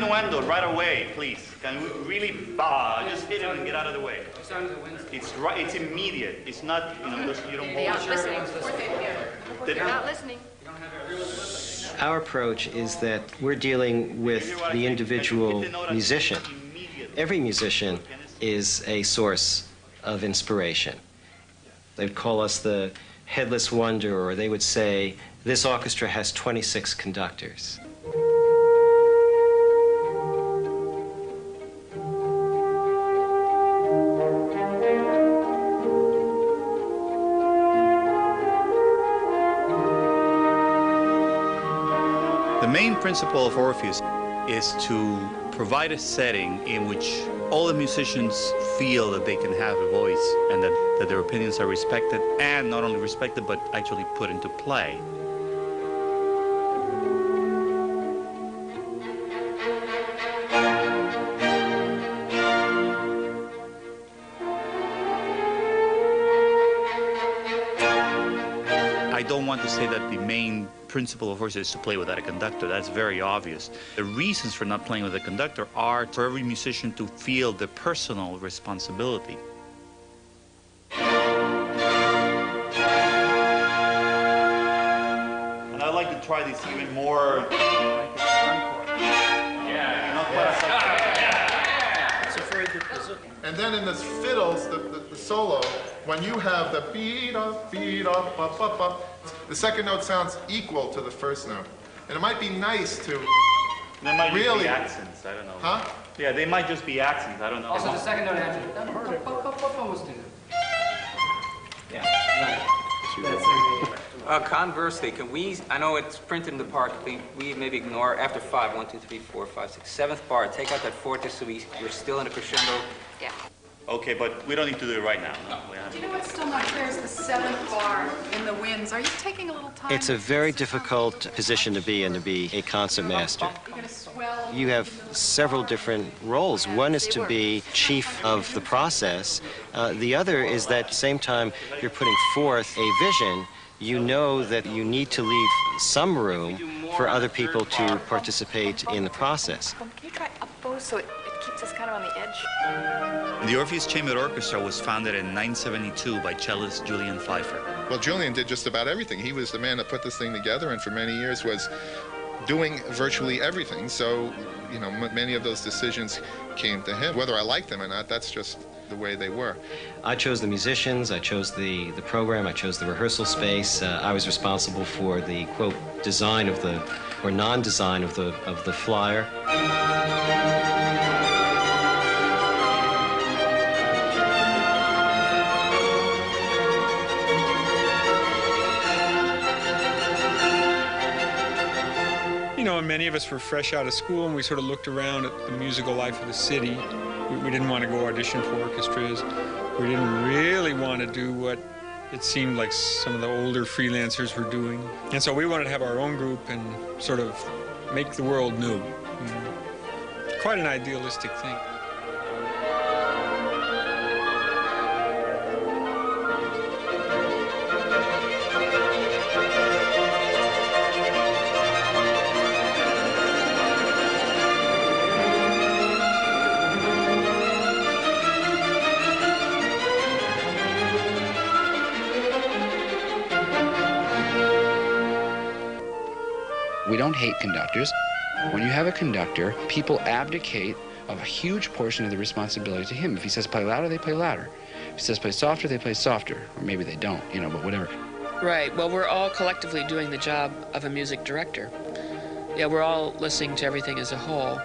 diminuendo right away, please. Can we really just hit it and get out of the way? It's right. It's immediate. It's not, you know, you don't hold it. They're not listening. Our approach is that we're dealing with the individual musician. Every musician is a source of inspiration. They'd call us the headless wonder, or they would say, this orchestra has 26 conductors. The main principle of Orpheus is to provide a setting in which all the musicians feel that they can have a voice and that their opinions are respected, and not only respected, but actually put into play. I don't want to say that the main principle of Orpheus is to play without a conductor. That's very obvious. The reasons for not playing with a conductor are for every musician to feel the personal responsibility. And I'd like to try this even more. Yeah, not quite as And then in the fiddles, the solo, when you have the beat up, up, up, up, the second note sounds equal to the first note. And it might be nice to They might really... just be accents, I don't know. Huh? Yeah, they might just be accents, I don't know. Also, the second note has to... Yeah. Conversely, can we, I know it's printed in the part, can we maybe ignore after 5, 1, 2, 3, 4, 5, 6, 7th bar, take out that forte so we're still in a crescendo? Yeah. Okay, but we don't need to do it right now. Do you know what's still not clear is the 7th bar in the winds. Are you taking a little time? It's a very difficult position to be in, to be a concert master. You're going to swell. You have several different roles. One is to be chief of the process. The other is that at the same time you're putting forth a vision, you know that you need to leave some room for other people to participate in the process. Can you try up bow so it keeps us kind of on the edge? The Orpheus Chamber Orchestra was founded in 1972 by cellist Julian Pfeiffer. Well, Julian did just about everything. He was the man that put this thing together, and for many years was doing virtually everything. So, you know, many of those decisions came to him. Whether I liked them or not, that's just the way they were. I chose the musicians, I chose the program, I chose the rehearsal space. I was responsible for the, quote, design of the, or non-design of the flyer. You know, and many of us were fresh out of school, and we sort of looked around at the musical life of the city. We didn't want to go audition for orchestras. We didn't really want to do what it seemed like some of the older freelancers were doing. And so we wanted to have our own group and sort of make the world new. Quite an idealistic thing. We don't hate conductors. When you have a conductor, people abdicate of a huge portion of the responsibility to him. If he says play louder, they play louder. If he says play softer, they play softer. Or maybe they don't, you know, but whatever. Right. Well, we're all collectively doing the job of a music director. Yeah, we're all listening to everything as a whole.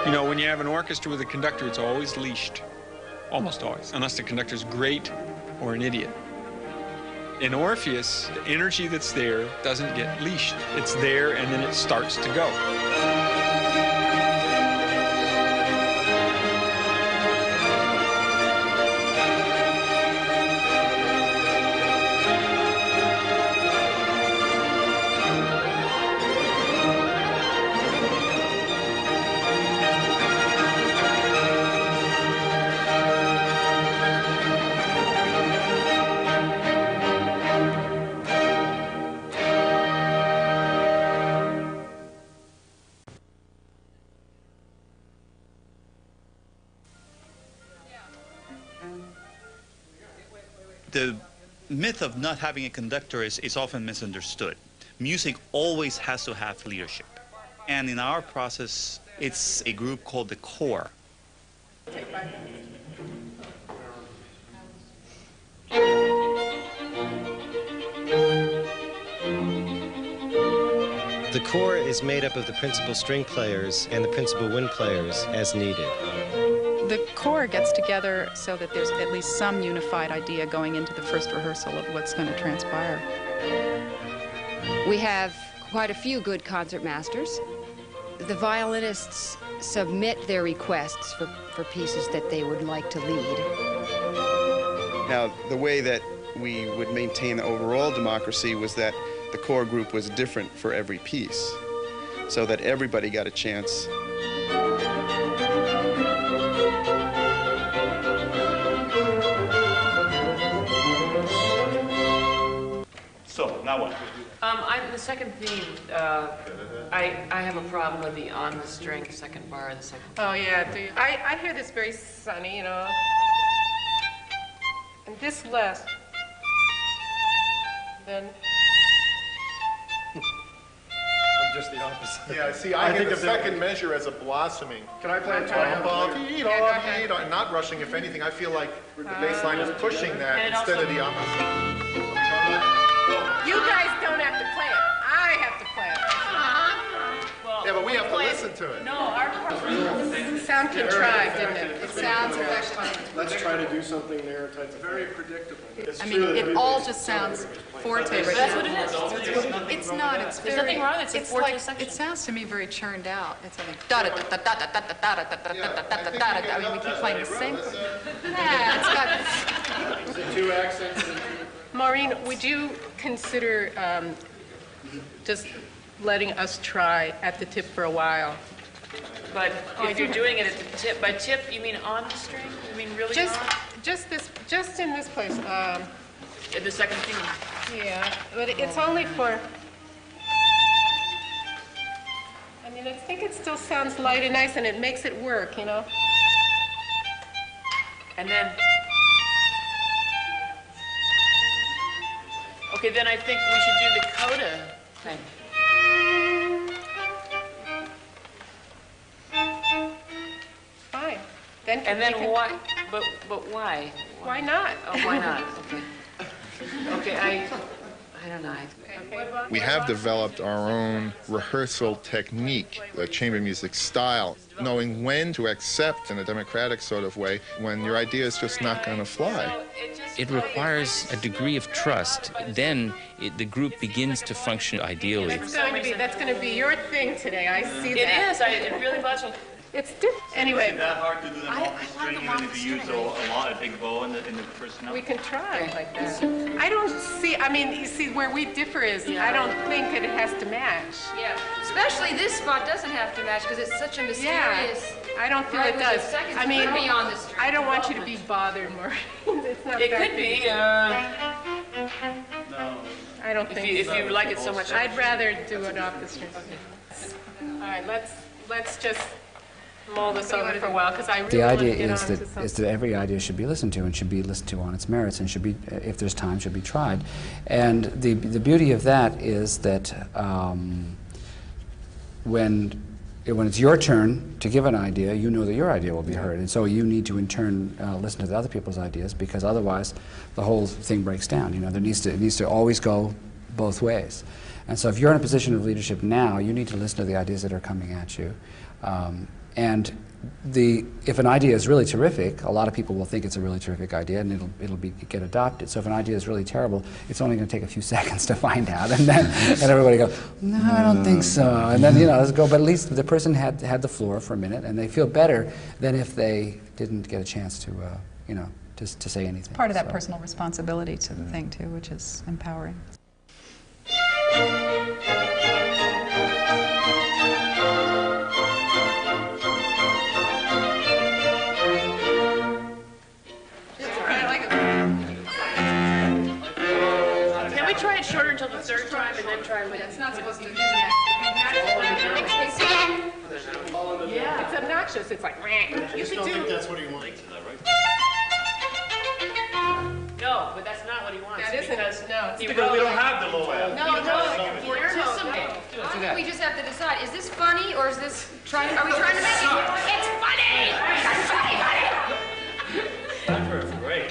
You know, when you have an orchestra with a conductor, it's always leashed. Almost always, unless the conductor's great or an idiot. In Orpheus, the energy that's there doesn't get leashed. It's there, and then it starts to go. The myth of not having a conductor is often misunderstood. Music always has to have leadership. And in our process, it's a group called the core. The core is made up of the principal string players and the principal wind players as needed. The core gets together so that there's at least some unified idea going into the first rehearsal of what's going to transpire. We have quite a few good concertmasters. The violinists submit their requests for pieces that they would like to lead. Now, the way that we would maintain the overall democracy was that the core group was different for every piece, so that everybody got a chance. So, now what? The second theme, I have a problem with the on the string second bar of the second. Oh yeah, do you? I hear this very sunny, you know, and this less. Then. I'm just the opposite. Yeah, see, I hear the second measure as a blossoming. Can I play it? Not rushing, if anything. I feel like the bass line is pushing that instead of the opposite. You guys don't have to play it. I have to play it. Yeah, but we have to listen to it. No, our sound contrived, didn't it? It sounds effectively. Let's try to do something there. It's very predictable. I mean, it all just sounds forte. But that's what it is. It's not. It's There's very. nothing wrong. It's a forte like section. it sounds to me very churned out. It's like da da da da da da da da da da da da da. I mean, we keep playing the same. Yeah, it's got. Is it two accents? Maureen, would you consider just letting us try at the tip for a while? But if you're doing it at the tip, by tip you mean on the string? You mean really on? Just in this place. In the second theme. Yeah, but it's only for. I mean, I think it still sounds light and nice, and it makes it work, you know. And then. Okay, then I think we should do the coda thing. Fine. Then And then why? But why? Why not? Oh, why not? Okay. Okay, I don't know. We have developed our own rehearsal technique, the chamber music style, knowing when to accept in a democratic sort of way when your idea is just not going to fly. It requires a degree of trust. Then the group begins to function ideally. That's going to be your thing today. I see It that. is. It really was. It's different. Anyway. Is that hard to do them on the string, even if you use a big bow in the first note? We can try like that. I don't see, I mean, you see, where we differ is, I don't think that it has to match. Yeah, especially this spot doesn't have to match because it's such a mysterious. Yeah, I don't feel it does. I mean, I don't want you to be bothered, Maureen. It's not It that could be. No. I don't think If you like it so much. I'd rather do it off the string. All right, let's just mull this over for a while because I really The idea want to get is on to that something. every idea should be listened to and should be listened to on its merits and should be, if there's time, should be tried. And the beauty of that is that when it's your turn to give an idea, you know that your idea will be heard, and so you need to in turn listen to the other people's ideas because otherwise the whole thing breaks down. You know, it needs to always go both ways. And so if you're in a position of leadership now, you need to listen to the ideas that are coming at you. And if an idea is really terrific, a lot of people will think it's a really terrific idea, and it'll get adopted. So if an idea is really terrible, it's only going to take a few seconds to find out, and then everybody goes, "No, I don't think so." And then let's go. But at least the person had the floor for a minute, and they feel better than if they didn't get a chance to to say anything. Part of that personal responsibility to the thing too, which is empowering. Can we try it shorter until the third time and then try with It's not supposed to do that. Yeah. It's obnoxious. It's like, I just don't think that's what he wants. No, but that's listen, no. Because we don't have the low end. No, we just have to decide, is this funny or is this trying, are we trying to make it, it's funny! It's funny! That's great.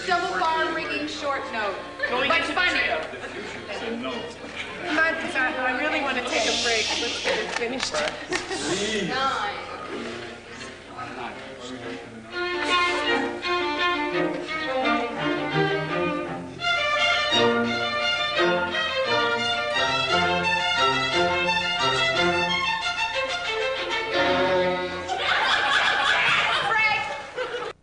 Double bar ringing short note. But funny. I really want to take a break. Let's get it finished. 9.